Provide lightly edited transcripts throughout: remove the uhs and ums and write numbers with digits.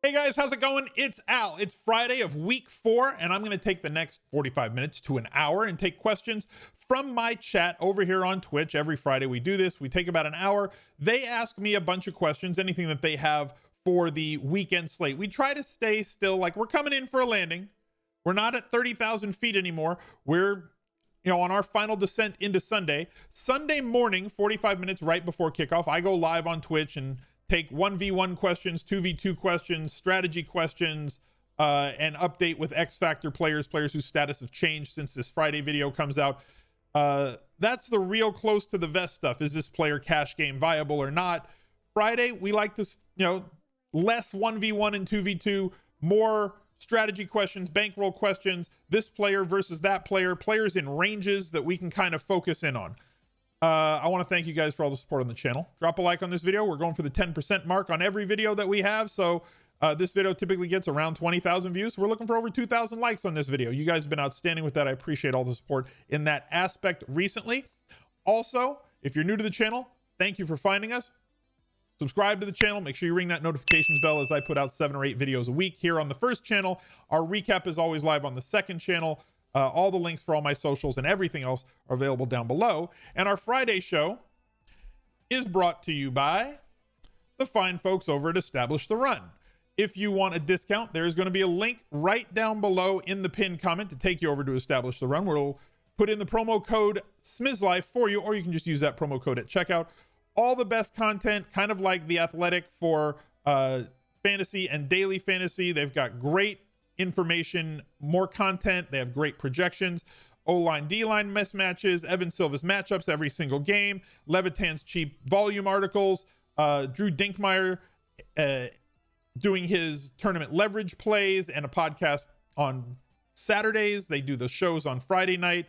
Hey guys, how's it going? It's Al. It's Friday of week 4, and I'm going to take the next 45 minutes to an hour and take questions from my chat over here on Twitch. Every Friday we do this. We take about an hour. They ask me a bunch of questions, anything that they have for the weekend slate. We try to stay still, like we're coming in for a landing. We're not at 30,000 feet anymore. We're on our final descent into Sunday. Sunday morning, 45 minutes right before kickoff, I go live on Twitch and take 1v1 questions, 2v2 questions, strategy questions, and update with X Factor players whose status have changed since this Friday video comes out. That's the real close to the vest stuff. Is this player cash game viable or not? Friday, we like this, less 1v1 and 2v2, more strategy questions, bankroll questions, this player versus that player, players in ranges that we can kind of focus in on. I want to thank you guys for all the support on the channel. Drop a like on this video. We're going for the 10% mark on every video that we have. So this video typically gets around 20,000 views. We're looking for over 2,000 likes on this video. You guys have been outstanding with that. I appreciate all the support in that aspect recently. Also, if you're new to the channel, thank you for finding us. Subscribe to the channel. Make sure you ring that notifications bell as I put out 7 or 8 videos a week here on the first channel. Our recap is always live on the second channel. All the links for all my socials and everything else are available down below. And our Friday show is brought to you by the fine folks over at Establish the Run. If you want a discount, there's going to be a link right down below in the pinned comment to take you over to Establish the Run. We'll put in the promo code SMIZLIFE for you, or you can just use that promo code at checkout. All the best content, kind of like The Athletic for fantasy and daily fantasy. They've got great information, more content. They have great projections, O-line, D-line mismatches, Evan Silva's matchups every single game, Levitan's cheap volume articles, Drew Dinkmeyer doing his tournament leverage plays, and a podcast on Saturdays. They do the shows on Friday night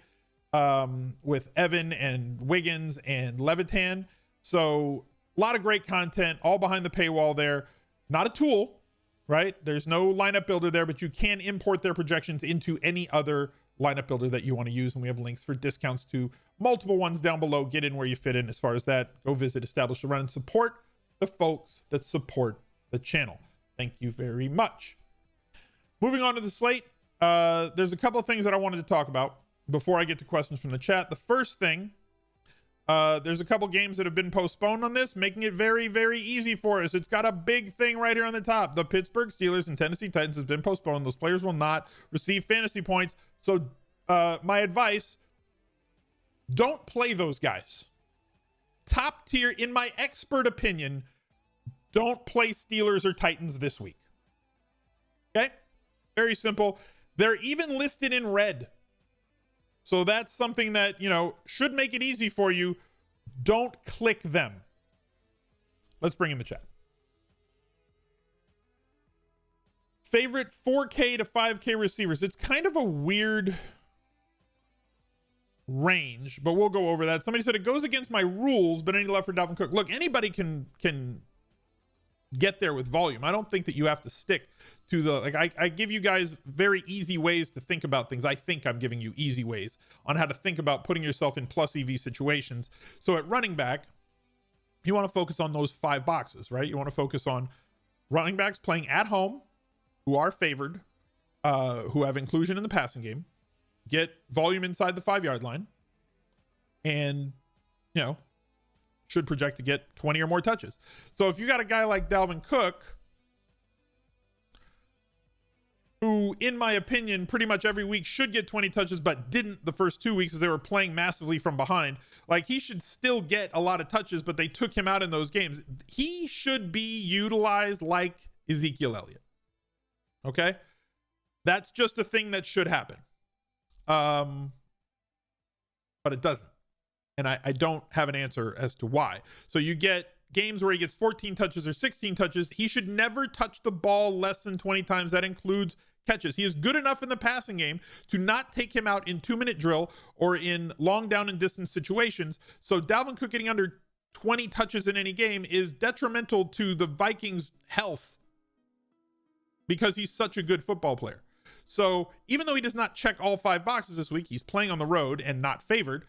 with Evan and Wiggins and Levitan. So a lot of great content, all behind the paywall there. Not a tool, right? There's no lineup builder there, but you can import their projections into any other lineup builder that you want to use. And we have links for discounts to multiple ones down below. Get in where you fit in. As far as that, go visit Establish the Run and support the folks that support the channel. Thank you very much. Moving on to the slate. There's a couple of things that I wanted to talk about before I get to questions from the chat. The first thing, there's a couple games that have been postponed on this, making it very, very easy for us. It's got a big thing right here on the top. The Pittsburgh Steelers and Tennessee Titans has been postponed. Those players will not receive fantasy points. So my advice, don't play those guys. Top tier, in my expert opinion, don't play Steelers or Titans this week. Okay? Very simple. They're even listed in red. So that's something that, should make it easy for you. Don't click them. Let's bring in the chat. Favorite 4K to 5K receivers. It's kind of a weird range, but we'll go over that. Somebody said it goes against my rules, but any love for Dalvin Cook. Look, anybody can get there with volume. I don't think that you have to stick to the, I give you guys very easy ways to think about things. I think I'm giving you easy ways on how to think about putting yourself in plus EV situations. So at running back, you want to focus on those 5 boxes, right? You want to focus on running backs playing at home, who are favored, who have inclusion in the passing game, get volume inside the 5-yard line, and, should project to get 20 or more touches. So if you got a guy like Dalvin Cook, who, in my opinion, pretty much every week should get 20 touches, but didn't the first 2 weeks as they were playing massively from behind, like he should still get a lot of touches, but they took him out in those games. He should be utilized like Ezekiel Elliott. Okay? That's just a thing that should happen. But it doesn't. And I don't have an answer as to why. So you get games where he gets 14 touches or 16 touches. He should never touch the ball less than 20 times. That includes catches. He is good enough in the passing game to not take him out in 2-minute drill or in long down and distance situations. So Dalvin Cook getting under 20 touches in any game is detrimental to the Vikings' health because he's such a good football player. So even though he does not check all 5 boxes this week, he's playing on the road and not favored.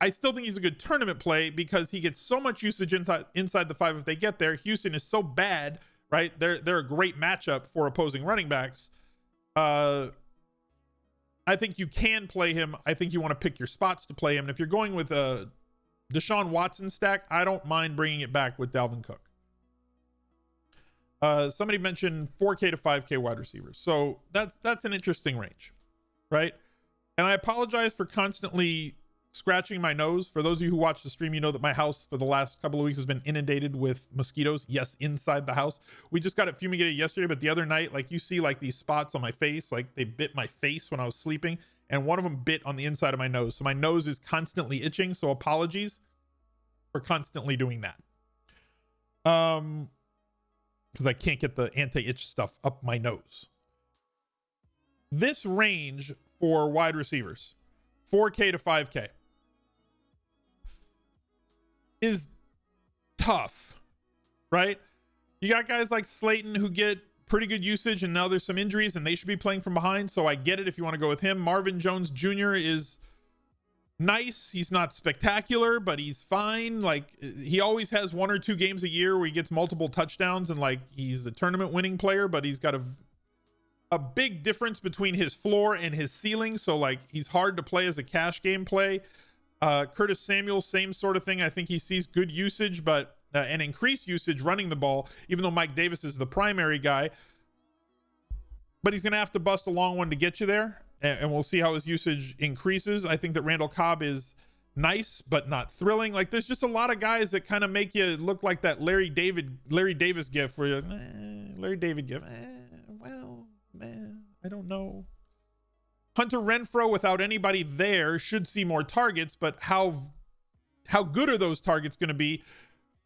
I still think he's a good tournament play because he gets so much usage inside the 5 if they get there. Houston is so bad, right? They're a great matchup for opposing running backs. I think you can play him. I think you want to pick your spots to play him. And if you're going with a Deshaun Watson stack, I don't mind bringing it back with Dalvin Cook. Somebody mentioned 4K to 5K wide receivers. So that's an interesting range, right? And I apologize for constantly scratching my nose. For those of you who watch the stream, you know that my house for the last couple of weeks has been inundated with mosquitoes. Yes, inside the house. We just got it fumigated yesterday, but the other night, like you see like these spots on my face, like they bit my face when I was sleeping, and one of them bit on the inside of my nose. So my nose is constantly itching. So apologies for constantly doing that. Because I can't get the anti-itch stuff up my nose. This range for wide receivers, 4K to 5K, is tough, right? You got guys like Slayton who get pretty good usage, and now there's some injuries and they should be playing from behind, so I get it if you want to go with him. Marvin Jones Jr. is nice. He's not spectacular, but he's fine. Like, he always has 1 or 2 games a year where he gets multiple touchdowns, and like he's a tournament winning player, but he's got a big difference between his floor and his ceiling, so like he's hard to play as a cash game play. Curtis Samuel, same sort of thing. I think he sees good usage, but and increased usage running the ball, even though Mike Davis is the primary guy, but he's gonna have to bust a long one to get you there, and we'll see how his usage increases. I think that Randall Cobb is nice but not thrilling. Like, there's just a lot of guys that kind of make you look like that Larry Davis gif where you're Larry David gif, well, man, I don't know. Hunter Renfrow, without anybody there, should see more targets, but how good are those targets going to be,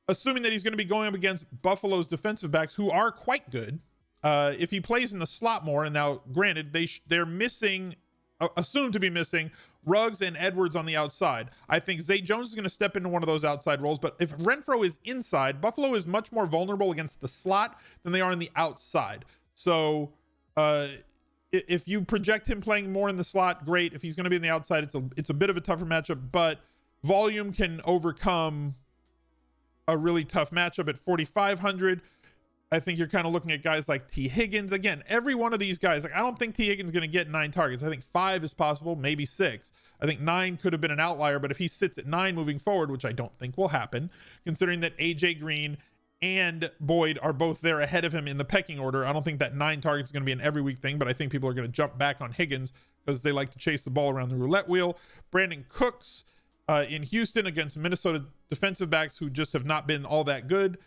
assuming that he's going to be going up against Buffalo's defensive backs, who are quite good. If he plays in the slot more, and now granted they're missing, assumed to be missing, Ruggs and Edwards on the outside. I think Zay Jones is going to step into one of those outside roles, but if Renfrow is inside, Buffalo is much more vulnerable against the slot than they are in the outside. So if you project him playing more in the slot, great. If he's going to be in the outside, it's a bit of a tougher matchup, but volume can overcome a really tough matchup at 4,500. I think you're kind of looking at guys like T. Higgins. Again, every one of these guys, like, I don't think T. Higgins is going to get 9 targets. I think 5 is possible, maybe 6. I think 9 could have been an outlier, but if he sits at 9 moving forward, which I don't think will happen, considering that AJ Green and Boyd are both there ahead of him in the pecking order, I don't think that 9 targets is going to be an every week thing, but I think people are going to jump back on Higgins because they like to chase the ball around the roulette wheel. Brandon Cooks in Houston against Minnesota defensive backs who just have not been all that good.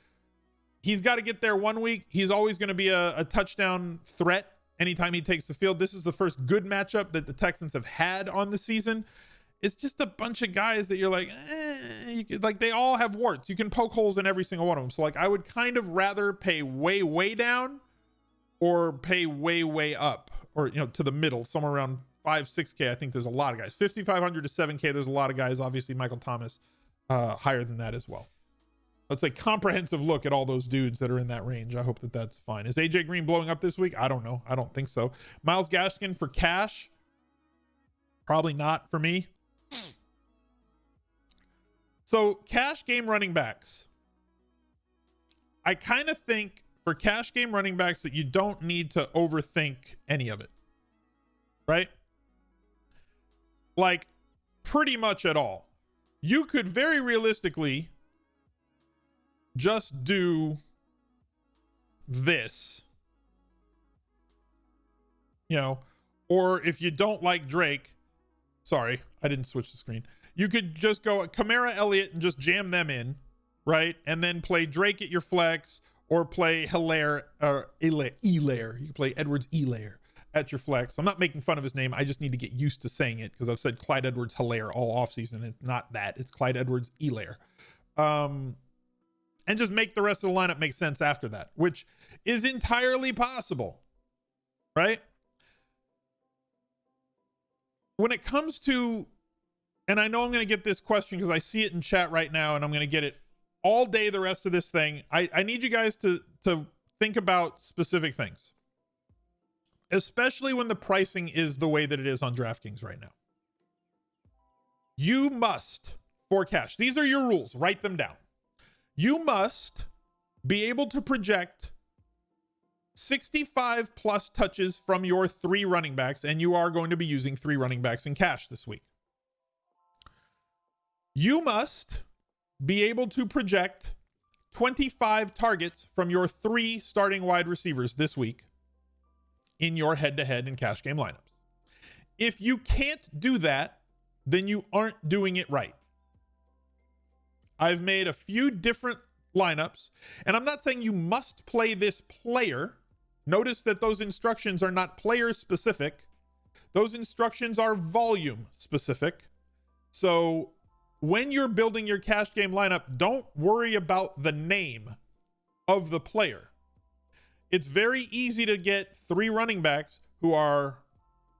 He's got to get there one week. He's always going to be a touchdown threat anytime he takes the field. This is the first good matchup that the Texans have had on the season. It's just a bunch of guys that you're like, like they all have warts. You can poke holes in every single one of them. So like I would kind of rather pay way, way down or pay way, way up, or, you know, to the middle, somewhere around 5-6K. I think there's a lot of guys. 5,500 to 7K. There's a lot of guys. Obviously Michael Thomas higher than that as well. Let's say comprehensive look at all those dudes that are in that range. I hope that that's fine. Is AJ Green blowing up this week? I don't know. I don't think so. Myles Gaskin for cash? Probably not for me. So cash game running backs. I kind of think for cash game running backs that you don't need to overthink any of it. Right? Like pretty much at all. You could very realistically just do this, you know, or if you don't like Drake, sorry, I didn't switch the screen. You could just go Kamara, Elliott, and just jam them in, right? And then play Drake at your flex, or play Hilaire, or Elaire. You can play Edwards-Elaire at your flex. I'm not making fun of his name. I just need to get used to saying it because I've said Clyde Edwards-Hilaire all offseason. It's not that. It's Clyde Edwards-Elaire. And just make the rest of the lineup make sense after that, which is entirely possible, right? When it comes to, and I know I'm going to get this question because I see it in chat right now, and I'm going to get it all day the rest of this thing. I need you guys to think about specific things, especially when the pricing is the way that it is on DraftKings right now. You must, for cash, these are your rules. Write them down. You must be able to project 65 plus touches from your 3 running backs, and you are going to be using 3 running backs in cash this week. You must be able to project 25 targets from your 3 starting wide receivers this week in your head-to-head and cash game lineups. If you can't do that, then you aren't doing it right. I've made a few different lineups, and I'm not saying you must play this player. Notice that those instructions are not player specific. Those instructions are volume specific. So when you're building your cash game lineup, don't worry about the name of the player. It's very easy to get 3 running backs who are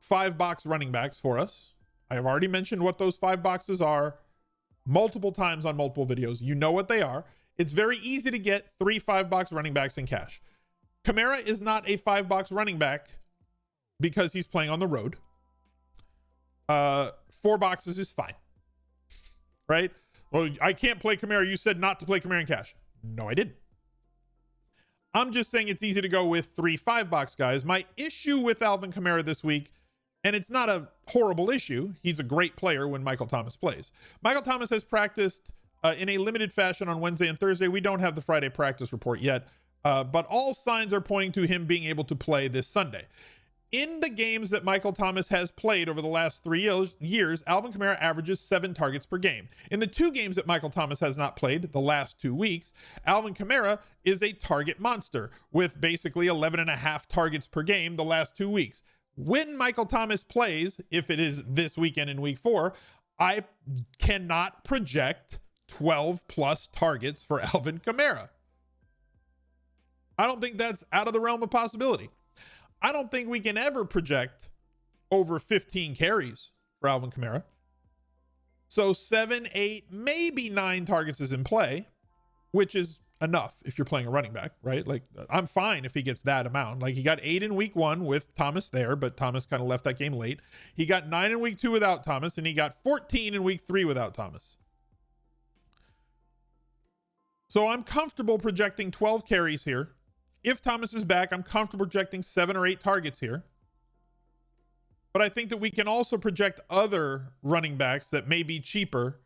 5-box running backs for us. I have already mentioned what those 5 boxes are multiple times on multiple videos. You know what they are. It's very easy to get 3 5-box running backs in cash. Kamara is not a 5-box running back because he's playing on the road. 4 boxes is fine. Right? Well, I can't play Kamara. You said not to play Kamara in cash. No, I didn't. I'm just saying it's easy to go with 3 5-box guys. My issue with Alvin Kamara this week, and it's not a horrible issue. He's a great player when Michael Thomas plays. Michael Thomas has practiced in a limited fashion on Wednesday and Thursday. We don't have the Friday practice report yet, but all signs are pointing to him being able to play this Sunday. In the games that Michael Thomas has played over the last 3 years, Alvin Kamara averages 7 targets per game. In the 2 games that Michael Thomas has not played, the last 2 weeks, Alvin Kamara is a target monster with basically 11.5 targets per game the last 2 weeks. When Michael Thomas plays, if it is this weekend in week 4, I cannot project 12 plus targets for Alvin Kamara. I don't think that's out of the realm of possibility. I don't think we can ever project over 15 carries for Alvin Kamara. So 7, 8, maybe 9 targets is in play, which is enough if you're playing a running back, right? Like, I'm fine if he gets that amount. Like, he got 8 in week 1 with Thomas there, but Thomas kind of left that game late. He got 9 in week 2 without Thomas, and he got 14 in week 3 without Thomas. So I'm comfortable projecting 12 carries here. If Thomas is back, I'm comfortable projecting 7 or 8 targets here. But I think that we can also project other running backs that may be cheaper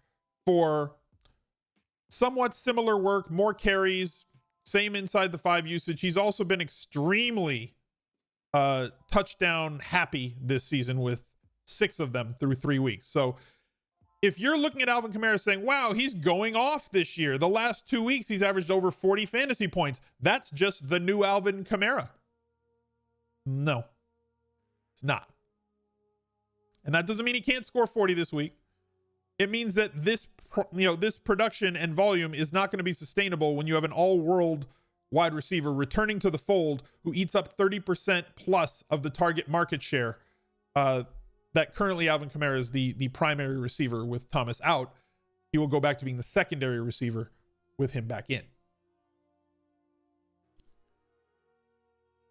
for somewhat similar work, more carries, same inside the 5 usage. He's also been extremely touchdown happy this season with 6 of them through 3 weeks. So if you're looking at Alvin Kamara saying, wow, he's going off this year, the last 2 weeks, he's averaged over 40 fantasy points. That's just the new Alvin Kamara. No, it's not. And that doesn't mean he can't score 40 this week. It means that this production and volume is not going to be sustainable when you have an all-world wide receiver returning to the fold who eats up 30% plus of the target market share that currently Alvin Kamara is the primary receiver with Thomas out. He will go back to being the secondary receiver with him back in.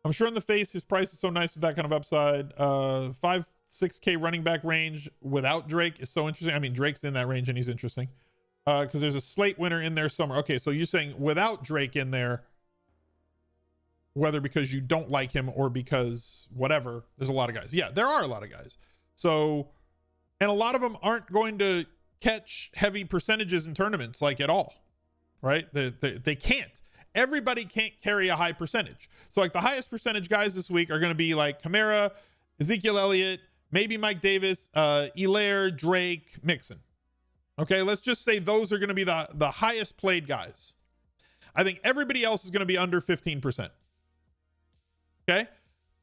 I'm sure in the face his price is so nice with that kind of upside. 5-6K running back range without Drake is so interesting. I mean, Drake's in that range and he's interesting because there's a slate winner in there somewhere. Okay, so you're saying without Drake in there, whether because you don't like him or because whatever, there's a lot of guys. Yeah, there are a lot of guys. So, and a lot of them aren't going to catch heavy percentages in tournaments like at all, right? They can't. Everybody can't carry a high percentage. So like the highest percentage guys this week are going to be like Kamara, Ezekiel Elliott, maybe Mike Davis, Hilaire, Drake, Mixon. Okay, let's just say those are going to be the highest played guys. I think everybody else is going to be under 15%. Okay?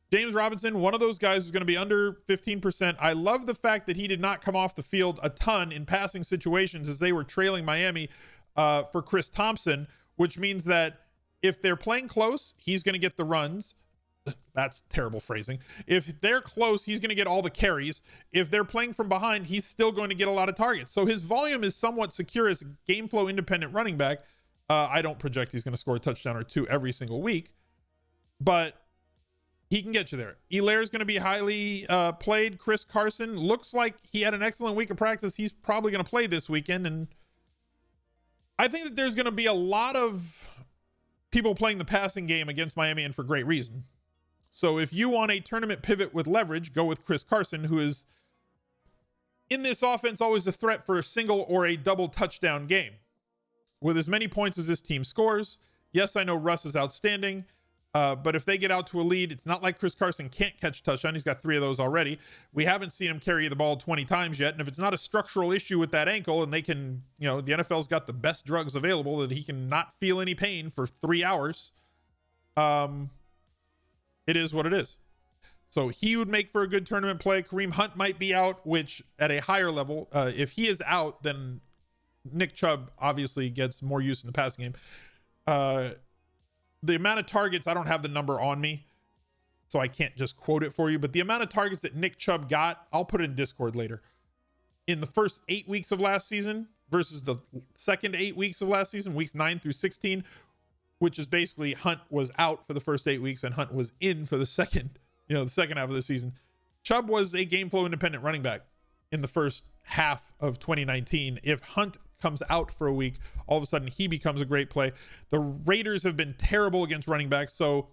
James Robinson, one of those guys, is going to be under 15%. I love the fact that he did not come off the field a ton in passing situations as they were trailing Miami for Chris Thompson, which means that if they're playing close, he's going to get the runs. That's terrible phrasing. If they're close, he's going to get all the carries. If they're playing from behind, he's still going to get a lot of targets. So his volume is somewhat secure as a game flow independent running back. I don't project he's going to score a touchdown or 2 every single week, but he can get you there. Elaire is going to be highly played. Chris Carson looks like he had an excellent week of practice. He's probably going to play this weekend. And I think that there's going to be a lot of people playing the passing game against Miami, and for great reason. So if you want a tournament pivot with leverage, go with Chris Carson, who is in this offense always a threat for a single or a double touchdown game. With as many points as this team scores, yes, I know Russ is outstanding, but if they get out to a lead, it's not like Chris Carson can't catch a touchdown. He's got 3 of those already. We haven't seen him carry the ball 20 times yet, and if it's not a structural issue with that ankle, and they can, the NFL's got the best drugs available that he can not feel any pain for 3 hours, it is what it is. So he would make for a good tournament play. Kareem Hunt might be out, which at a higher level, if he is out, then Nick Chubb obviously gets more use in the passing game. The amount of targets, I don't have the number on me, so I can't just quote it for you, but the amount of targets that Nick Chubb got, I'll put it in Discord later, in the first 8 weeks of last season versus the second 8 weeks of last season, weeks 9 through 16, which is basically Hunt was out for the first 8 weeks and Hunt was in for the second half of the season. Chubb was a game flow independent running back in the first half of 2019. If Hunt comes out for a week, all of a sudden he becomes a great play. The Raiders have been terrible against running backs, so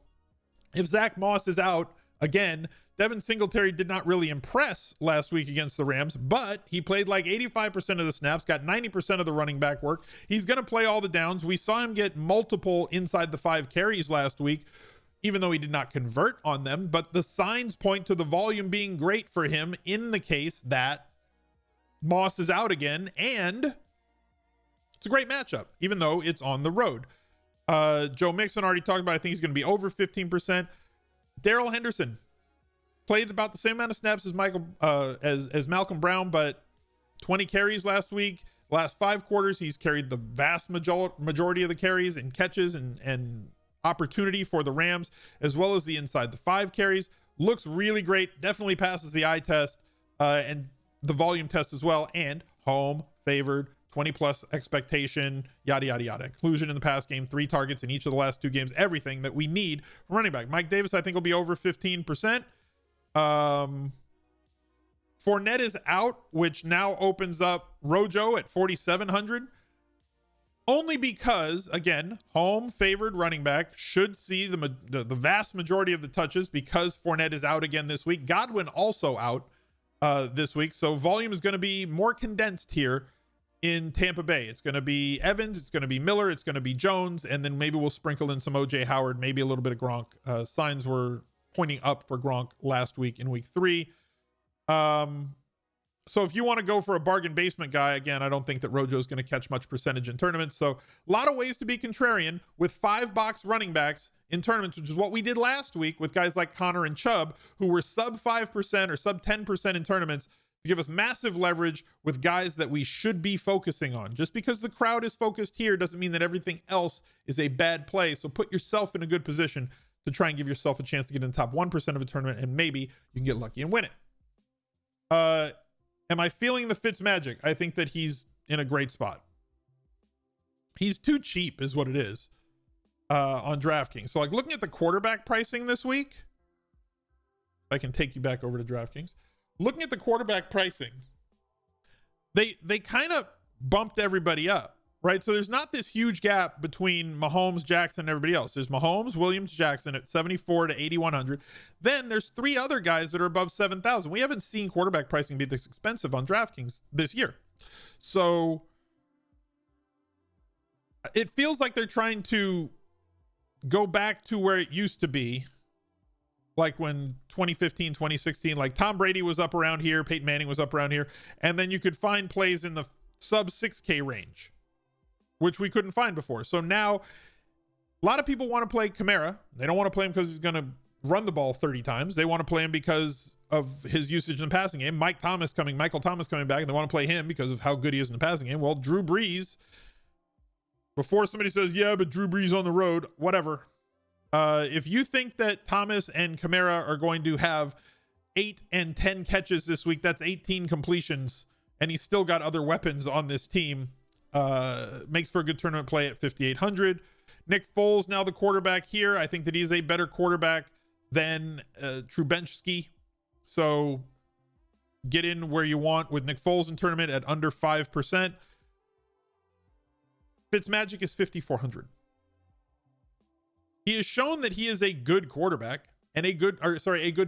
if Zach Moss is out again, Devin Singletary did not really impress last week against the Rams, but he played like 85% of the snaps, got 90% of the running back work. He's going to play all the downs. We saw him get multiple inside the 5 carries last week, even though he did not convert on them, but the signs point to the volume being great for him in the case that Moss is out again, and it's a great matchup, even though it's on the road. Joe Mixon already talked about, I think he's going to be over 15%. Darrell Henderson played about the same amount of snaps as Malcolm Brown, but 20 carries last week. Last 5 quarters, he's carried the vast majority of the carries and catches and opportunity for the Rams, as well as the inside the 5 carries. Looks really great. Definitely passes the eye test and the volume test as well. And home favored, 20 plus expectation, yada, yada, yada. Inclusion in the pass game, 3 targets in each of the last 2 games. Everything that we need from running back. Mike Davis, I think, will be over 15%. Fournette is out, which now opens up Rojo at 4,700. Only because, again, home favored running back should see the vast majority of the touches because Fournette is out again this week. Godwin also out this week. So volume is going to be more condensed here in Tampa Bay. It's going to be Evans, it's going to be Miller, it's going to be Jones, and then maybe we'll sprinkle in some OJ Howard, maybe a little bit of Gronk. Signs were pointing up for Gronk last week in week 3. So if you want to go for a bargain basement guy, again, I don't think that Rojo is going to catch much percentage in tournaments. So a lot of ways to be contrarian with 5 box running backs in tournaments, which is what we did last week with guys like Connor and Chubb, who were sub 5% or sub 10% in tournaments, to give us massive leverage with guys that we should be focusing on. Just because the crowd is focused here doesn't mean that everything else is a bad play. So put yourself in a good position to try and give yourself a chance to get in the top 1% of a tournament, and maybe you can get lucky and win it. Am I feeling the Fitz magic? I think that he's in a great spot. He's too cheap is what it is on DraftKings. So like looking at the quarterback pricing this week, I can take you back over to DraftKings. Looking at the quarterback pricing, they kind of bumped everybody up, right? So there's not this huge gap between Mahomes, Jackson, and everybody else. There's Mahomes, Williams, Jackson at 74 to 8,100. Then there's 3 other guys that are above 7,000. We haven't seen quarterback pricing be this expensive on DraftKings this year. So it feels like they're trying to go back to where it used to be, like when 2015, 2016, like Tom Brady was up around here, Peyton Manning was up around here, and then you could find plays in the sub 6K range, which we couldn't find before. So now a lot of people want to play Kamara. They don't want to play him because he's going to run the ball 30 times. They want to play him because of his usage in the passing game. Michael Thomas coming back, and they want to play him because of how good he is in the passing game. Well, Drew Brees, before somebody says, yeah, but Drew Brees on the road, whatever. If you think that Thomas and Kamara are going to have 8 and 10 catches this week, that's 18 completions, and he's still got other weapons on this team. Makes for a good tournament play at 5,800. Nick Foles, now the quarterback here. I think that he's a better quarterback than Trubensky. So get in where you want with Nick Foles in tournament at under 5%. Fitzmagic is 5,400. He has shown that he is a good quarterback and a good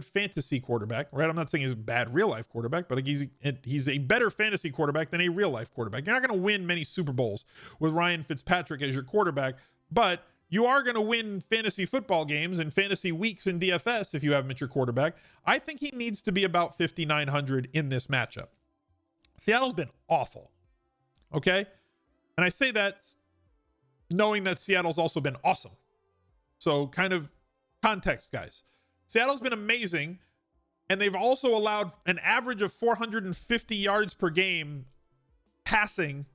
fantasy quarterback, right? I'm not saying he's a bad real life quarterback, but he's a better fantasy quarterback than a real life quarterback. You're not going to win many Super Bowls with Ryan Fitzpatrick as your quarterback, but you are going to win fantasy football games and fantasy weeks in DFS if you have him at your quarterback. I think he needs to be about 5,900 in this matchup. Seattle's been awful. Okay? And I say that knowing that Seattle's also been awesome. So kind of context, guys. Seattle's been amazing, and they've also allowed an average of 450 yards per game passing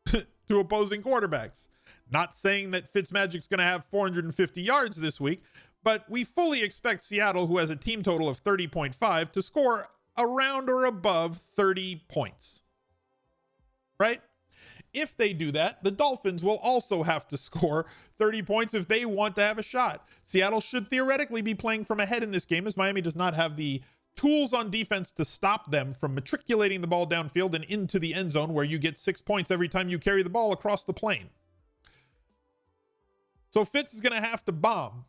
to opposing quarterbacks. Not saying that Fitzmagic's going to have 450 yards this week, but we fully expect Seattle, who has a team total of 30.5, to score around or above 30 points. Right? If they do that, the Dolphins will also have to score 30 points if they want to have a shot. Seattle should theoretically be playing from ahead in this game, as Miami does not have the tools on defense to stop them from matriculating the ball downfield and into the end zone, where you get 6 points every time you carry the ball across the plane. So Fitz is going to have to bomb.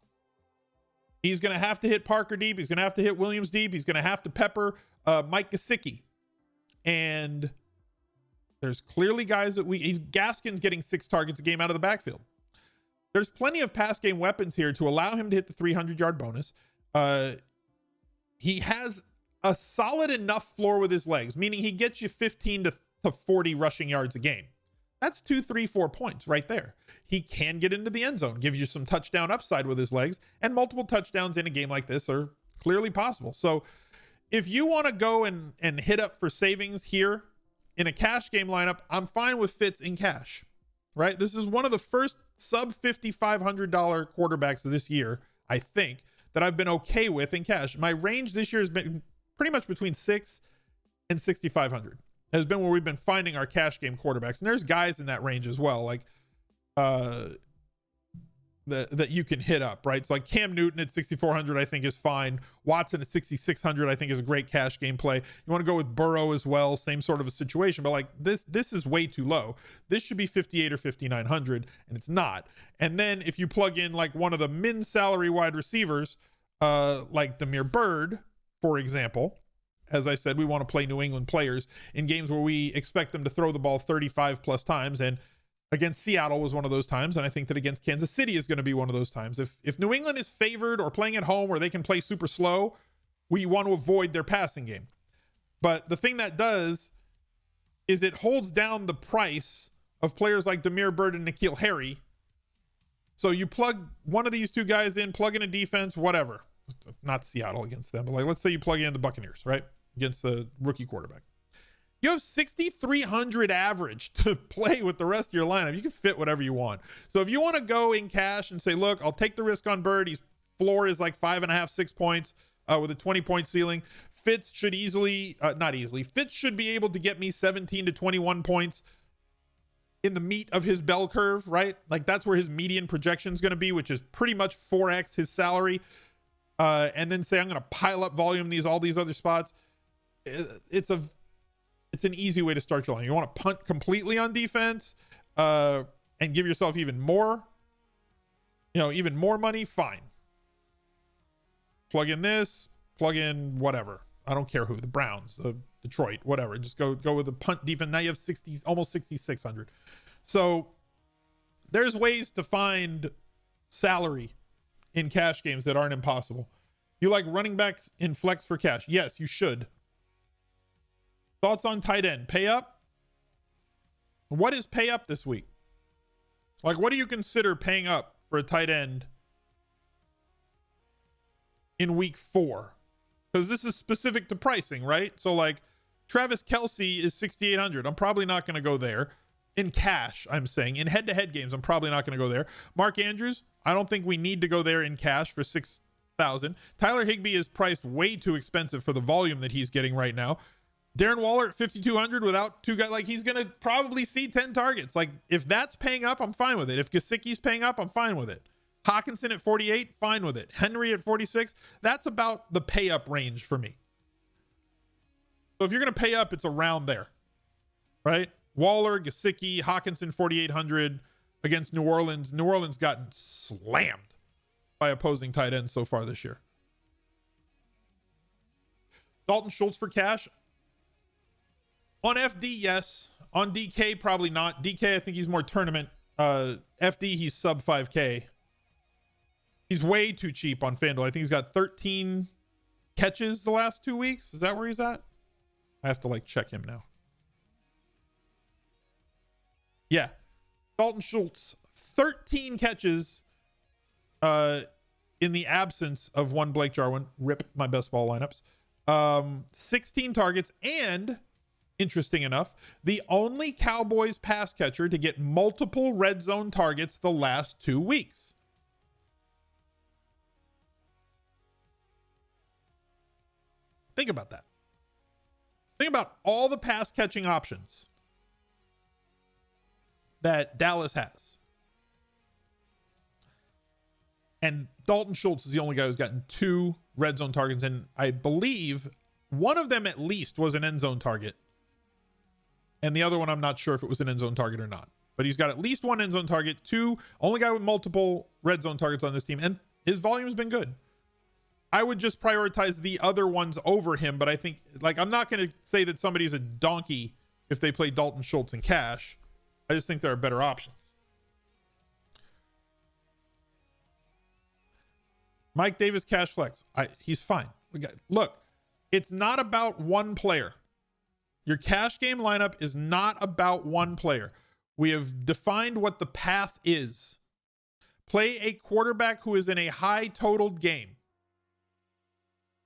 He's going to have to hit Parker deep. He's going to have to hit Williams deep. He's going to have to pepper Mike Gesicki. And there's clearly guys that Gaskin's getting 6 targets a game out of the backfield. There's plenty of pass game weapons here to allow him to hit the 300-yard bonus. He has a solid enough floor with his legs, meaning he gets you 15 to 40 rushing yards a game. That's 2, 3, 4 points right there. He can get into the end zone, give you some touchdown upside with his legs, and multiple touchdowns in a game like this are clearly possible. So if you want to go and hit up for savings here in a cash game lineup, I'm fine with Fitz in cash, right? This is one of the first sub $5,500 quarterbacks this year, I think, that I've been okay with in cash. My range this year has been pretty much between 6 and 6,500. Has been where we've been finding our cash game quarterbacks. And there's guys in that range as well, like that you can hit up, right? So like Cam Newton at 6,400, I think is fine. Watson at 6,600, I think is a great cash game play. You want to go with Burrow as well, same sort of a situation, but like this is way too low. This should be 5,800 or 5,900, and it's not. And then if you plug in like one of the min salary wide receivers, like Damiere Byrd, for example. As I said, we want to play New England players in games where we expect them to throw the ball 35 plus times. And against Seattle was one of those times. And I think that against Kansas City is going to be one of those times. If New England is favored or playing at home where they can play super slow, we want to avoid their passing game. But the thing that does is it holds down the price of players like Damiere Byrd and N'Keal Harry. So you plug one of these two guys in, plug in a defense, whatever. Not Seattle against them, but like let's say you plug in the Buccaneers, right? Against the rookie quarterback. You have 6,300 average to play with the rest of your lineup. You can fit whatever you want. So if you want to go in cash and say, look, I'll take the risk on Bird. His floor is like 5.5, 6 points with a 20-point ceiling. Fitz should Fitz should be able to get me 17 to 21 points in the meat of his bell curve, right? Like that's where his median projection is going to be, which is pretty much 4x his salary. And then say I'm going to pile up volume in all these other spots. It's an easy way to start your line. You want to punt completely on defense and give yourself even more money. Fine. Plug in this, plug in whatever. I don't care who, the Browns, the Detroit, whatever. Just go with the punt defense. Now you have almost 6,600. So there's ways to find salary in cash games that aren't impossible. You like running backs in flex for cash? Yes, you should. Thoughts on tight end? Pay up? What is pay up this week? Like, what do you consider paying up for a tight end in week 4? Because this is specific to pricing, right? So like Travis Kelce is 6,800. I'm probably not going to go there. In cash, I'm saying. In head-to-head games, I'm probably not going to go there. Mark Andrews, I don't think we need to go there in cash for 6,000. Tyler Higbee is priced way too expensive for the volume that he's getting right now. Darren Waller at 5,200 without two guys, like he's going to probably see 10 targets. Like if that's paying up, I'm fine with it. If Gesicki's paying up, I'm fine with it. Hawkinson at 48, fine with it. Henry at 46, that's about the pay up range for me. So if you're going to pay up, it's around there, right? Waller, Gesicki, Hawkinson 4,800 against New Orleans. New Orleans gotten slammed by opposing tight ends so far this year. Dalton Schultz for cash. On FD, yes. On DK, probably not. DK, I think he's more tournament. FD, he's sub 5K. He's way too cheap on FanDuel. I think he's got 13 catches the last 2 weeks. Is that where he's at? I have to like check him now. Yeah. Dalton Schultz, 13 catches in the absence of one Blake Jarwin. Rip my best ball lineups. 16 targets, and interesting enough, the only Cowboys pass catcher to get multiple red zone targets the last 2 weeks. Think about that. Think about all the pass catching options that Dallas has. And Dalton Schultz is the only guy who's gotten 2 red zone targets. And I believe one of them at least was an end zone target. And the other one, I'm not sure if it was an end zone target or not. But he's got at least 1 end zone target, 2, only guy with multiple red zone targets on this team. And his volume's been good. I would just prioritize the other ones over him. But I think, like, I'm not going to say that somebody's a donkey if they play Dalton Schultz in cash. I just think there are better options. Mike Davis cash flex. He's fine. Look, it's not about one player. Your cash game lineup is not about one player. We have defined what the path is. Play a quarterback who is in a high totaled game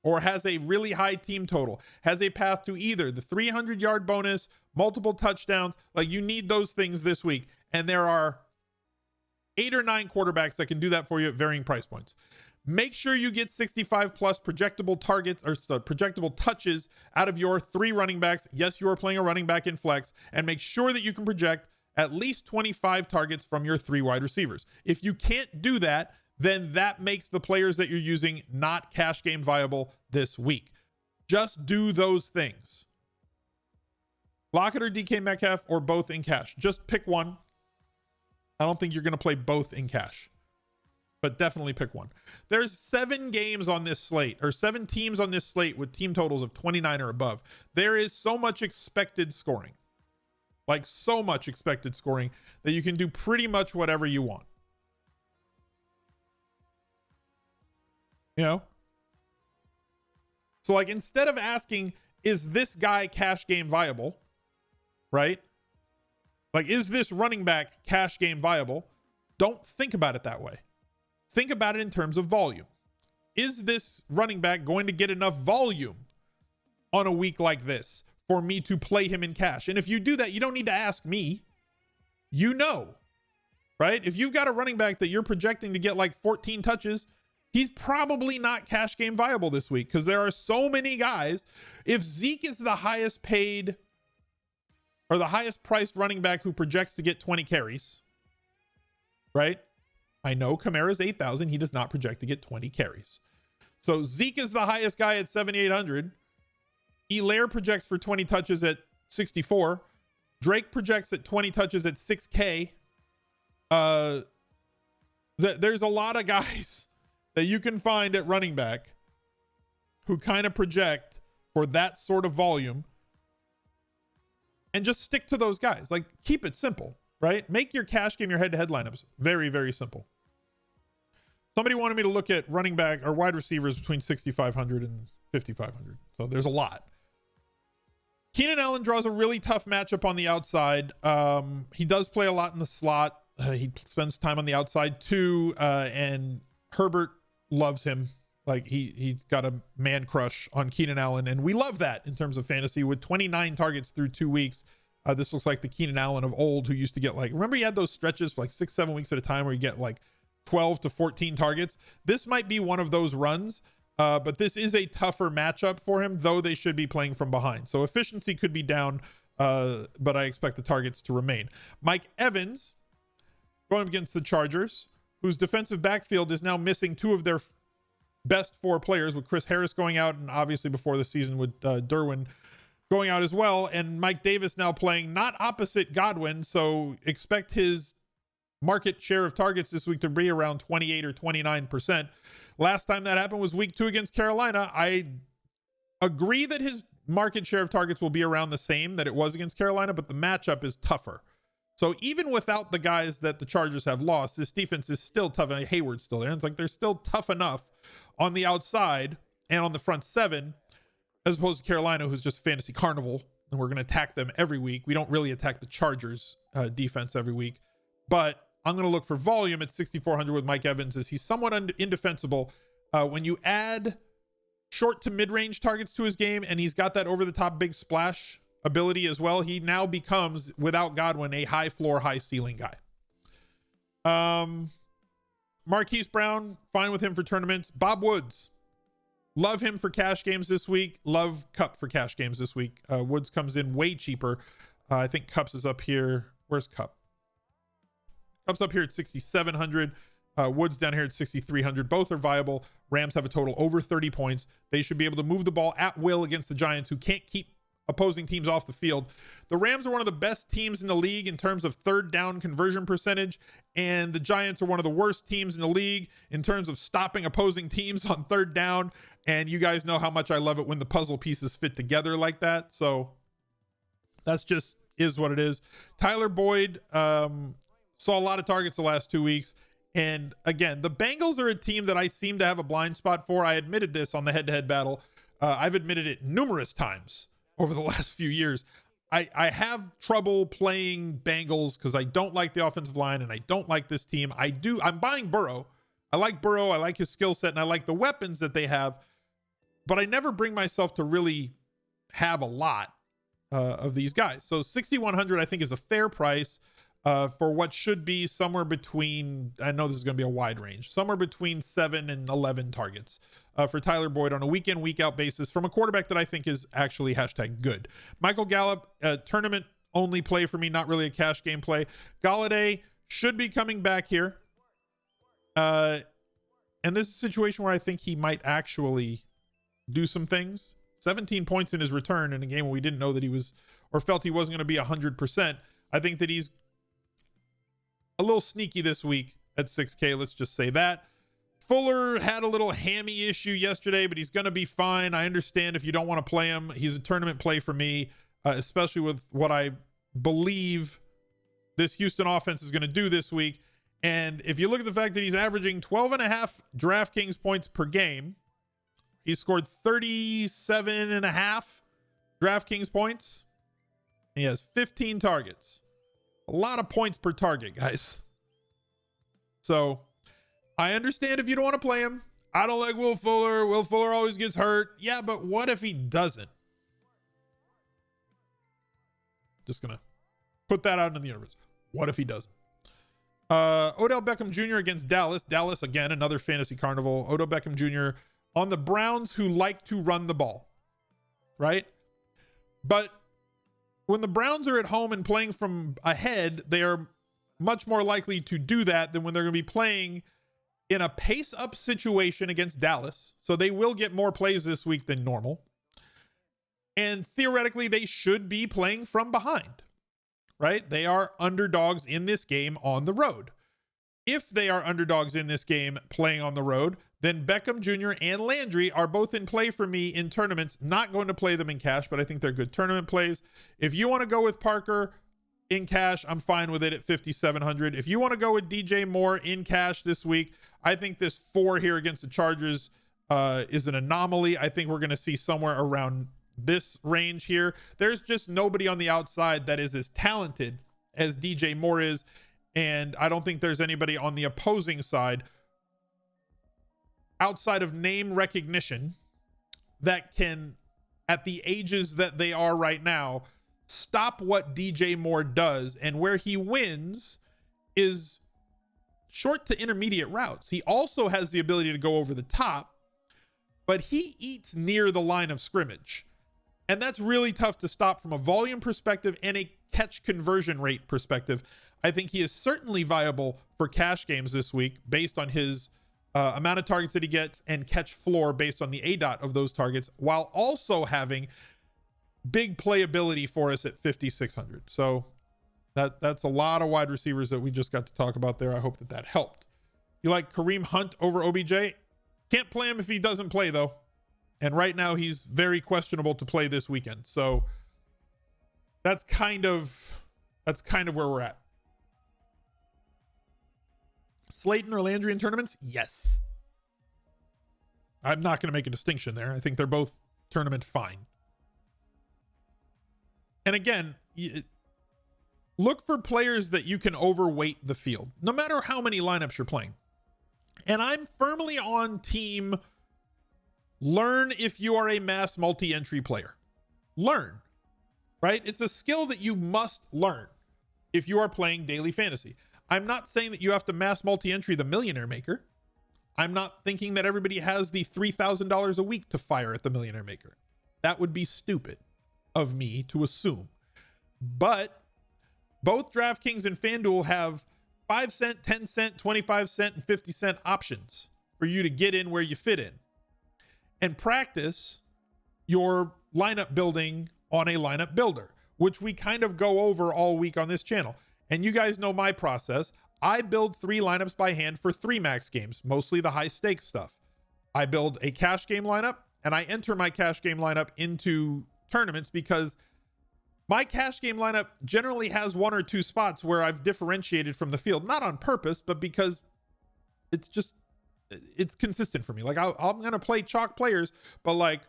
or has a really high team total, has a path to either the 300-yard bonus, multiple touchdowns. Like, you need those things this week. And there are 8 or 9 quarterbacks that can do that for you at varying price points. Make sure you get 65 plus projectable targets or projectable touches out of your 3 running backs. Yes, you are playing a running back in flex, and make sure that you can project at least 25 targets from your 3 wide receivers. If you can't do that, then that makes the players that you're using not cash game viable this week. Just do those things. Lockett or DK Metcalf, or both in cash. Just pick one. I don't think you're going to play both in cash, but definitely pick one. There's 7 games on this slate, or 7 teams on this slate with team totals of 29 or above. There is so much expected scoring, like so much expected scoring, that you can do pretty much whatever you want. You know? So, like, instead of asking, is this guy cash game viable? Right? Like, is this running back cash game viable? Don't think about it that way. Think about it in terms of volume. Is this running back going to get enough volume on a week like this for me to play him in cash? And if you do that, you don't need to ask me. You know, right? If you've got a running back that you're projecting to get like 14 touches, he's probably not cash game viable this week because there are so many guys. If Zeke is the highest paid or the highest priced running back who projects to get 20 carries, right? I know Kamara's 8,000. He does not project to get 20 carries. So Zeke is the highest guy at 7,800. Elaire projects for 20 touches at 64. Drake projects at 20 touches at 6K. There's a lot of guys that you can find at running back who kind of project for that sort of volume, and just stick to those guys. Like, keep it simple, right? Make your cash game, your head-to-head lineups very, very simple. Somebody wanted me to look at running back or wide receivers between 6,500 and 5,500. So there's a lot. Keenan Allen draws a really tough matchup on the outside. He does play a lot in the slot. He spends time on the outside too. And Herbert loves him. Like, he's got a man crush on Keenan Allen. And we love that in terms of fantasy. With 29 targets through 2 weeks, this looks like the Keenan Allen of old, who used to get, like, remember he had those stretches for like 6-7 weeks at a time where you get like 12 to 14 targets. This might be one of those runs, but this is a tougher matchup for him, though they should be playing from behind. So efficiency could be down, but I expect the targets to remain. Mike Evans going up against the Chargers. whose defensive backfield is now missing two of their best four players, with Chris Harris going out, and obviously before the season with Derwin going out as well, and Mike Davis now playing not opposite Godwin, so expect his market share of targets this week to be around 28 or 29%. Last time that happened was week 2 against Carolina. I agree that his market share of targets will be around the same that it was against Carolina, but the matchup is tougher. So even without the guys that the Chargers have lost, this defense is still tough, and Hayward's still there. It's like they're still tough enough on the outside and on the front seven, as opposed to Carolina, who's just fantasy carnival, and we're going to attack them every week. We don't really attack the Chargers defense every week, but I'm going to look for volume at 6,400 with Mike Evans, as he's somewhat indefensible. When you add short to mid-range targets to his game, and he's got that over-the-top big splash ability as well, he now becomes, without Godwin, a high floor, high ceiling guy. Marquise Brown, fine with him for tournaments. Bob Woods, love him for cash games this week. Love Cup for cash games this week. Woods comes in way cheaper. I think Cups is up here. Where's Cup? Cup's up here at 6,700. Woods down here at 6,300. Both are viable. Rams have a total over 30 points. They should be able to move the ball at will against the Giants, who can't keep opposing teams off the field. The Rams are one of the best teams in the league in terms of third down conversion percentage, and the Giants are one of the worst teams in the league in terms of stopping opposing teams on third down. And you guys know how much I love it when the puzzle pieces fit together like that. So that's just is what it is. Tyler Boyd saw a lot of targets the last 2 weeks. And again, the Bengals are a team that I seem to have a blind spot for. I admitted this on the head-to-head battle. I've admitted it numerous times over the last few years. I have trouble playing Bengals because I don't like the offensive line and I don't like this team. I'm buying Burrow. I like Burrow. I like his skill set and I like the weapons that they have, but I never bring myself to really have a lot of these guys. So 6,100 I think is a fair price for what should be somewhere between, I know this is going to be a wide range, somewhere between 7 and 11 targets for Tyler Boyd on a week in, week out basis from a quarterback that I think is actually #good. Michael Gallup, tournament only play for me, not really a cash game play. Galladay should be coming back here. And this is a situation where I think he might actually do some things. 17 points in his return in a game where we didn't know that he was, or felt he wasn't going to be 100%. I think that he's a little sneaky this week at 6K. Let's just say that. Fuller had a little hammy issue yesterday, but he's going to be fine. I understand if you don't want to play him. He's a tournament play for me, especially with what I believe this Houston offense is going to do this week. And if you look at the fact that he's averaging 12.5 DraftKings points per game, he scored 37.5 DraftKings points. He has 15 targets. A lot of points per target, guys. So I understand if you don't want to play him. I don't like Will Fuller. Will Fuller always gets hurt. Yeah, but what if he doesn't? Just going to put that out into the universe. What if he doesn't? Odell Beckham Jr. against Dallas. Dallas, again, another fantasy carnival. Odell Beckham Jr. on the Browns, who like to run the ball, right? But when the Browns are at home and playing from ahead, they are much more likely to do that than when they're going to be playing in a pace-up situation against Dallas. So they will get more plays this week than normal. And theoretically, they should be playing from behind, right? They are underdogs in this game on the road. If they are underdogs in this game playing on the road, then Beckham Jr. and Landry are both in play for me in tournaments. Not going to play them in cash, but I think they're good tournament plays. If you want to go with Parker in cash, I'm fine with it at 5,700. If you want to go with DJ Moore in cash this week, I think this 4 here against the Chargers is an anomaly. I think we're going to see somewhere around this range here. There's just nobody on the outside that is as talented as DJ Moore is, and I don't think there's anybody on the opposing side outside of name recognition that can, at the ages that they are right now, stop what DJ Moore does. And where he wins is short to intermediate routes. He also has the ability to go over the top, but he eats near the line of scrimmage. And that's really tough to stop from a volume perspective and a catch conversion rate perspective. I think he is certainly viable for cash games this week based on his amount of targets that he gets and catch floor based on the ADOT of those targets, while also having big playability for us at 5,600. So that's a lot of wide receivers that we just got to talk about there. I hope that helped. You like Kareem Hunt over OBJ? Can't play him if he doesn't play, though. And right now he's very questionable to play this weekend. So that's kind of where we're at. Slayton or Landry in tournaments? Yes. I'm not going to make a distinction there. I think they're both tournament fine. And again, look for players that you can overweight the field, no matter how many lineups you're playing. And I'm firmly on team learn if you are a mass multi-entry player. Learn, right? It's a skill that you must learn if you are playing daily fantasy. I'm not saying that you have to mass multi-entry the Millionaire Maker. I'm not thinking that everybody has the $3,000 a week to fire at the Millionaire Maker. That would be stupid of me to assume. But both DraftKings and FanDuel have 5 cent, 10 cent, 25 cent, and 50 cent options for you to get in where you fit in and practice your lineup building on a lineup builder, which we kind of go over all week on this channel. And you guys know my process. I build 3 lineups by hand for 3 max games, mostly the high stakes stuff. I build a cash game lineup and I enter my cash game lineup into tournaments because my cash game lineup generally has 1 or 2 spots where I've differentiated from the field, not on purpose, but because it's consistent for me. Like I'm going to play chalk players, but like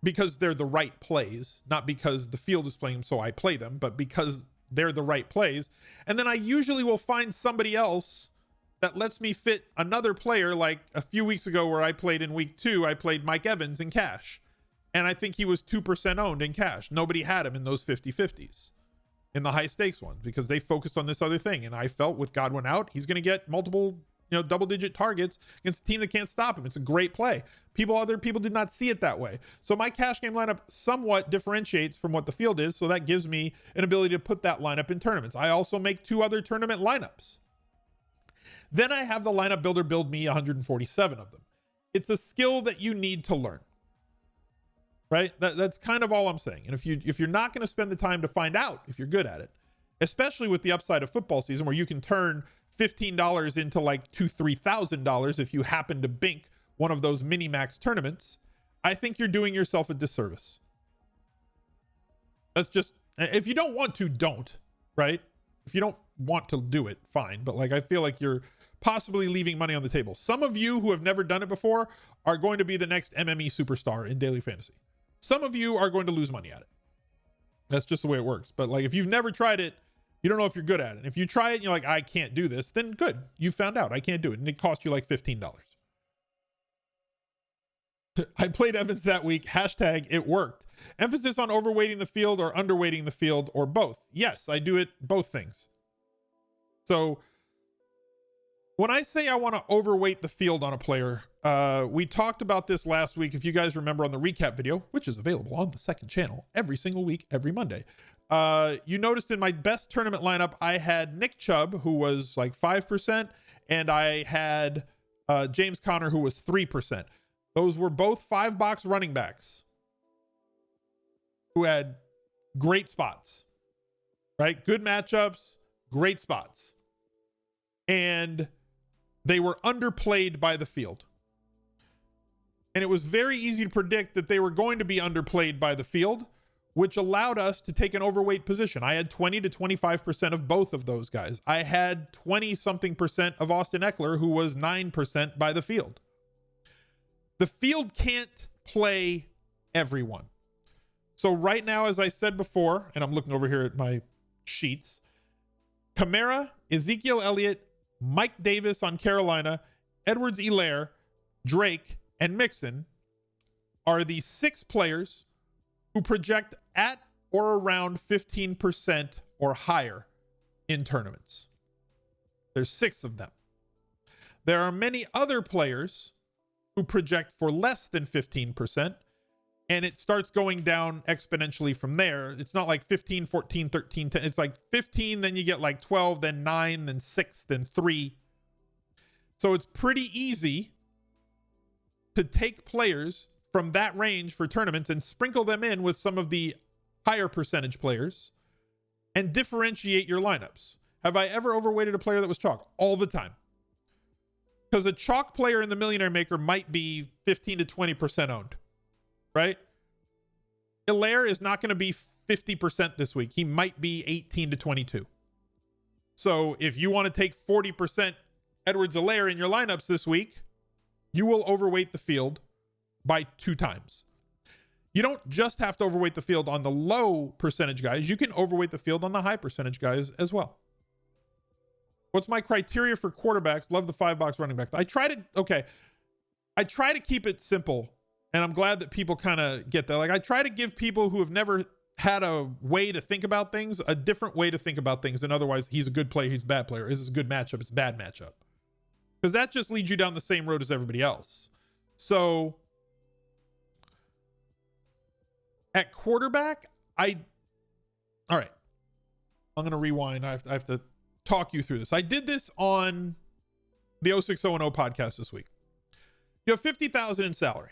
because they're the right plays, not because the field is playing them so I play them, but because they're the right plays. And then I usually will find somebody else that lets me fit another player. Like a few weeks ago where I played in week 2, I played Mike Evans in cash. And I think he was 2% owned in cash. Nobody had him in those 50-50s in the high stakes ones because they focused on this other thing. And I felt with Godwin out, he's going to get multiple, double-digit targets against a team that can't stop him. It's a great play. Other people did not see it that way. So my cash game lineup somewhat differentiates from what the field is. So that gives me an ability to put that lineup in tournaments. I also make 2 other tournament lineups. Then I have the lineup builder build me 147 of them. It's a skill that you need to learn. Right? That's kind of all I'm saying. And if you're not going to spend the time to find out if you're good at it, especially with the upside of football season where you can turn $15 into like $2,000-$3,000 if you happen to bink one of those mini max tournaments, I think you're doing yourself a disservice. That's just, if you don't want to, don't, right? If you don't want to do it, fine. But like, I feel like you're possibly leaving money on the table. Some of you who have never done it before are going to be the next MME superstar in daily fantasy. Some of you are going to lose money at it. That's just the way it works. But like, if you've never tried it, you don't know if you're good at it. And if you try it and you're like, I can't do this, then good. You found out I can't do it. And it cost you like $15. I played Evans that week. Hashtag it worked. Emphasis on overweighting the field or underweighting the field or both. Yes, I do it both things. So when I say I want to overweight the field on a player, we talked about this last week. If you guys remember on the recap video, which is available on the second channel every single week, every Monday, you noticed in my best tournament lineup, I had Nick Chubb, who was like 5%, and I had James Conner, who was 3%. Those were both 5-box running backs who had great spots, right? Good matchups, great spots. And they were underplayed by the field. And it was very easy to predict that they were going to be underplayed by the field, which allowed us to take an overweight position. I had 20 to 25% of both of those guys. I had 20-something% of Austin Eckler, who was 9% by the field. The field can't play everyone. So right now, as I said before, and I'm looking over here at my sheets, Kamara, Ezekiel Elliott, Mike Davis on Carolina, Edwards-Helaire, Drake, and Mixon are the 6 players who project at or around 15% or higher in tournaments. There's 6 of them. There are many other players who project for less than 15%, and it starts going down exponentially from there. It's not like 15, 14, 13, 10. It's like 15, then you get like 12, then 9, then 6, then 3. So it's pretty easy to take players from that range for tournaments and sprinkle them in with some of the higher percentage players and differentiate your lineups. Have I ever overweighted a player that was chalk? All the time. Because a chalk player in the Millionaire Maker might be 15 to 20% owned, right? Hilaire is not going to be 50% this week. He might be 18 to 22. So if you want to take 40% Edwards-Hilaire in your lineups this week, you will overweight the field by 2 times. You don't just have to overweight the field on the low percentage guys. You can overweight the field on the high percentage guys as well. What's my criteria for quarterbacks? Love the 5-box running backs. I try to keep it simple, and I'm glad that people kind of get that. Like, I try to give people who have never had a way to think about things a different way to think about things than otherwise he's a good player, he's a bad player. Is this a good matchup? It's a bad matchup. Because that just leads you down the same road as everybody else. So at quarterback, all right, I'm going to rewind. I have to talk you through this. I did this on the 06010 podcast this week. You have 50,000 in salary.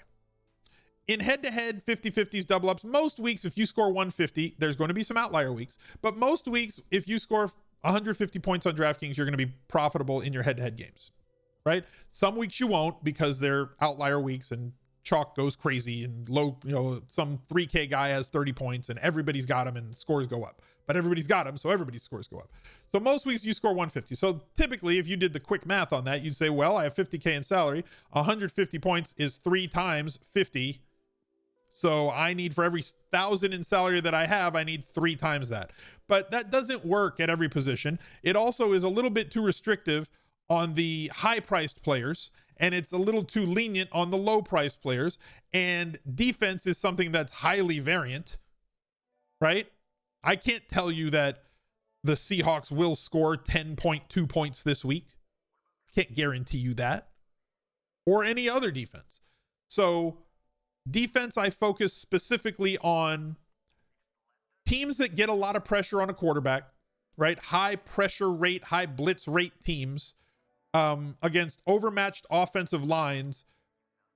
In head-to-head 50-50s double ups, most weeks if you score 150, there's going to be some outlier weeks, but most weeks if you score 150 points on DraftKings, you're going to be profitable in your head-to-head games, right? Some weeks you won't because they're outlier weeks and chalk goes crazy and low, some 3K guy has 30 points and everybody's got him and scores go up. But everybody's got him, so everybody's scores go up. So most weeks you score 150. So typically, if you did the quick math on that, you'd say, well, I have 50K in salary. 150 points is 3 times 50. So I need, for every 1,000 in salary that I have, I need 3 times that. But that doesn't work at every position. It also is a little bit too restrictive on the high-priced players, and it's a little too lenient on the low-priced players. And defense is something that's highly variant, right? I can't tell you that the Seahawks will score 10.2 points this week. Can't guarantee you that. Or any other defense. So defense, I focus specifically on teams that get a lot of pressure on a quarterback, right? High pressure rate, high blitz rate teams against overmatched offensive lines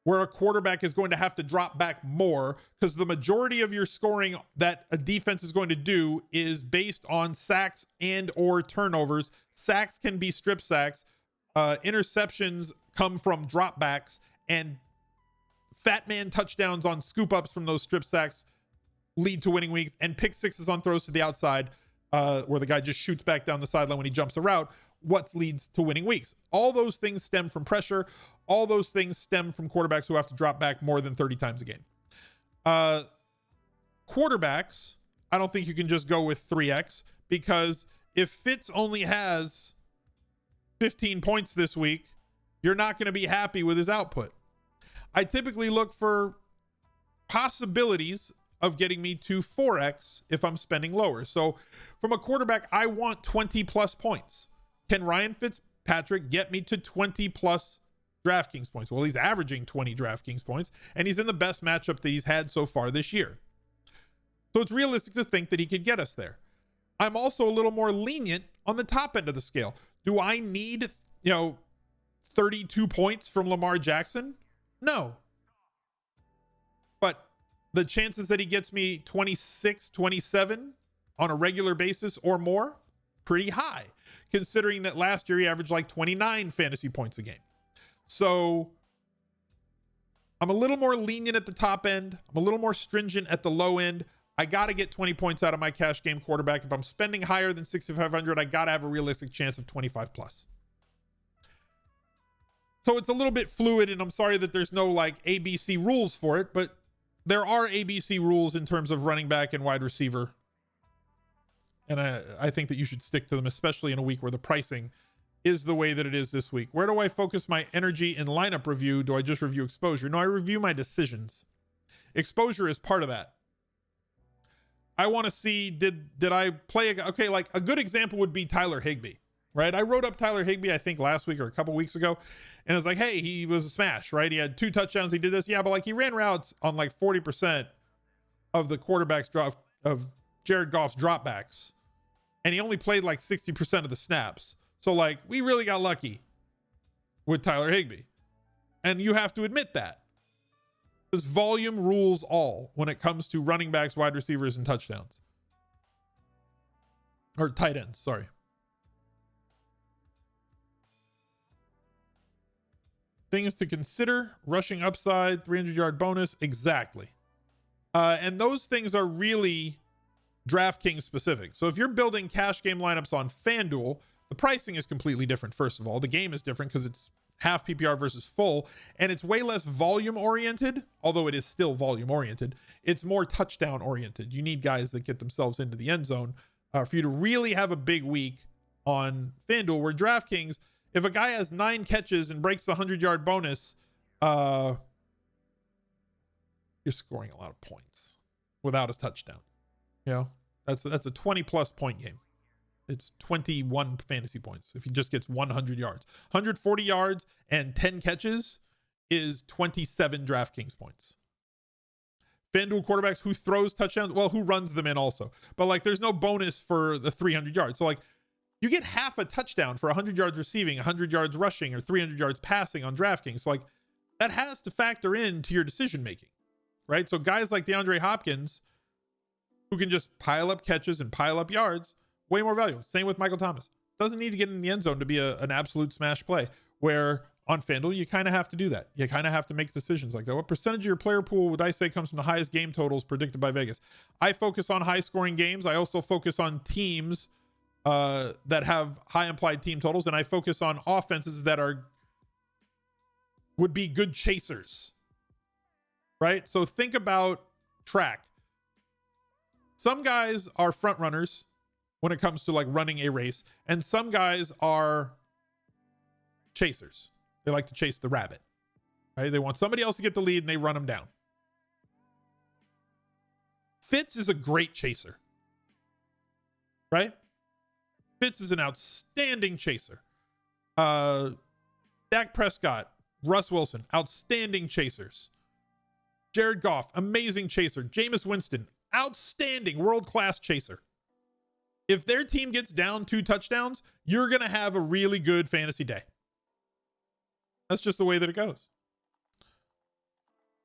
where a quarterback is going to have to drop back more because the majority of your scoring that a defense is going to do is based on sacks and or turnovers. Sacks can be strip sacks. Interceptions come from dropbacks, and fat man touchdowns on scoop ups from those strip sacks lead to winning weeks, and pick sixes on throws to the outside where the guy just shoots back down the sideline when he jumps the route. What leads to winning weeks? All those things stem from pressure. All those things stem from quarterbacks who have to drop back more than 30 times a game. Quarterbacks, I don't think you can just go with 3x, because if Fitz only has 15 points this week, you're not going to be happy with his output. I typically look for possibilities of getting me to 4x if I'm spending lower. So from a quarterback, I want 20 plus points. Can Ryan Fitzpatrick get me to 20 plus DraftKings points? Well, he's averaging 20 DraftKings points, and he's in the best matchup that he's had so far this year. So it's realistic to think that he could get us there. I'm also a little more lenient on the top end of the scale. Do I need, 32 points from Lamar Jackson? No. But the chances that he gets me 26, 27 on a regular basis or more, pretty high, considering that last year he averaged like 29 fantasy points a game. So I'm a little more lenient at the top end. I'm a little more stringent at the low end. I got to get 20 points out of my cash game quarterback. If I'm spending higher than 6,500, I got to have a realistic chance of 25 plus. So it's a little bit fluid, and I'm sorry that there's no like ABC rules for it, but there are ABC rules in terms of running back and wide receiver. And I think that you should stick to them, especially in a week where the pricing is the way that it is this week. Where do I focus my energy in lineup review? Do I just review exposure? No, I review my decisions. Exposure is part of that. I want to see, did I play, like a good example would be Tyler Higbee. right? I wrote up Tyler Higbee, I think last week or a couple weeks ago, and I was like, hey, he was a smash, right? He had 2 touchdowns. He did this. Yeah, but like he ran routes on like 40% of the quarterback's drop of Jared Goff's dropbacks, and he only played like 60% of the snaps. So like we really got lucky with Tyler Higbee, and you have to admit that. Because volume rules all when it comes to running backs, wide receivers, and touchdowns. Or tight ends, sorry. Things to consider: rushing upside, 300-yard bonus. Exactly. And those things are really DraftKings specific. So if you're building cash game lineups on FanDuel, the pricing is completely different. First of all, the game is different because it's half PPR versus full, and it's way less volume oriented, although it is still volume oriented. It's more touchdown oriented. You need guys that get themselves into the end zone for you to really have a big week on FanDuel, where DraftKings, if a guy has 9 catches and breaks the 100-yard bonus, you're scoring a lot of points without a touchdown. You know, that's a 20+ point game. It's 21 fantasy points if he just gets 100 yards. 140 yards and 10 catches is 27 DraftKings points. FanDuel quarterbacks who throws touchdowns, well, who runs them in also. But like there's no bonus for the 300 yards. So like you get half a touchdown for 100 yards receiving, 100 yards rushing, or 300 yards passing on DraftKings. So like that has to factor into your decision making, right? So guys like DeAndre Hopkins, who can just pile up catches and pile up yards, way more valuable. Same with Michael Thomas. Doesn't need to get in the end zone to be an absolute smash play, where on FanDuel, you kind of have to do that. You kind of have to make decisions like that. What percentage of your player pool would I say comes from the highest game totals predicted by Vegas? I focus on high scoring games. I also focus on teams that have high implied team totals, and I focus on offenses that would be good chasers, right? So think about track. Some guys are front runners when it comes to like running a race, and some guys are chasers. They like to chase the rabbit, right? They want somebody else to get the lead and they run them down. Fitz is a great chaser, right? Fitz is an outstanding chaser. Dak Prescott, Russ Wilson, outstanding chasers. Jared Goff, amazing chaser. Jameis Winston, outstanding world-class chaser. If their team gets down 2 touchdowns, you're going to have a really good fantasy day. That's just the way that it goes.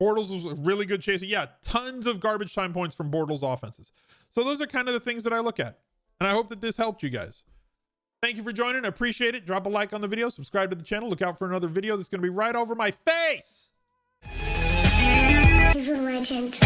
Bortles was a really good chaser. Yeah, tons of garbage time points from Bortles offenses. So those are kind of the things that I look at. And I hope that this helped you guys. Thank you for joining. I appreciate it. Drop a like on the video. Subscribe to the channel. Look out for another video that's going to be right over my face. He's a legend.